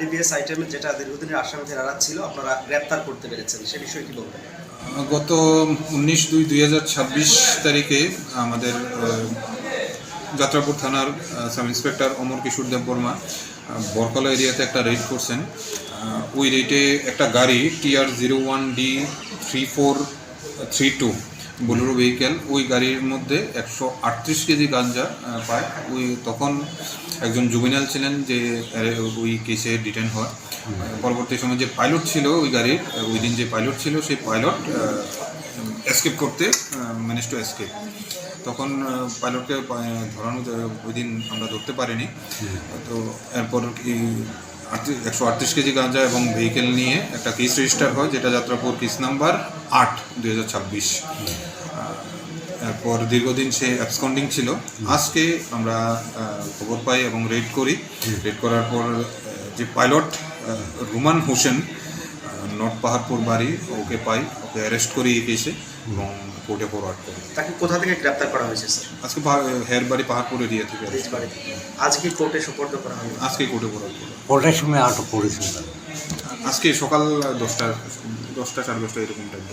NDPS আইটেমে যেটা দীর্ঘদিনের আসামি ফেরার ছিল আপনারা গ্রেপ্তার করতে পেরেছেন, সে বিষয়ে কি বলবেন? গত 19/2/2026 তারিখে আমাদের যাত্রাপুর থানার সাব ইন্সপেক্টর অমর কিশোর দেব বর্মা বরকলা এরিয়াতে একটা রেড করছেন। ওই রেডে একটা গাড়ি TR01D3432 বোলেরো ভেহিক্যাল, ওই গাড়ির মধ্যে 138 কেজি গাঞ্জা পায়। ওই তখন একজন জুবিনাল ছিলেন যে ওই কেসে ডিটেন হয়। পরবর্তী সময় যে পাইলট ছিল ওই গাড়ির, ওই দিন যে পাইলট ছিল সেই পাইলট এসকেপ করতে ম্যানেজ টু এসকেপ। তখন পাইলটকে ধরানো ওই দিন আমরা ধরতে পারিনি। তো এরপর 138 কেজি গাঁজা এবং ভেহিকেল নিয়ে একটা কেস রেজিস্টার হয়, যেটা যাত্রাপুর কেস নাম্বার 8/2026। এরপর দীর্ঘদিন সে অ্যাবসকন্ডিং ছিল। আজকে আমরা খবর পাই এবং রেড করি। রেড করার পর যে পাইলট রুমান হোসেন, নর্থ পাহাড়পুর বাড়ি, ওকে পাই, ওকে অ্যারেস্ট করি এই কেসে এবং কোর্টে ফরওয়ার্ড করি। তাকে কোথা থেকে গ্রেপ্তার করা হয়েছে স্যার? আজকে হেয়ার বাড়ি পাহাড়পুর এরিয়া থেকে আজকে কোর্টে সুপর্দ করা হবে? আজকে কোর্টে ফরওয়ার্ড করি। কোর্টের সময় আটক করেছিল আজকে সকাল 10টা 10টা 10:30 এরকম টাইম।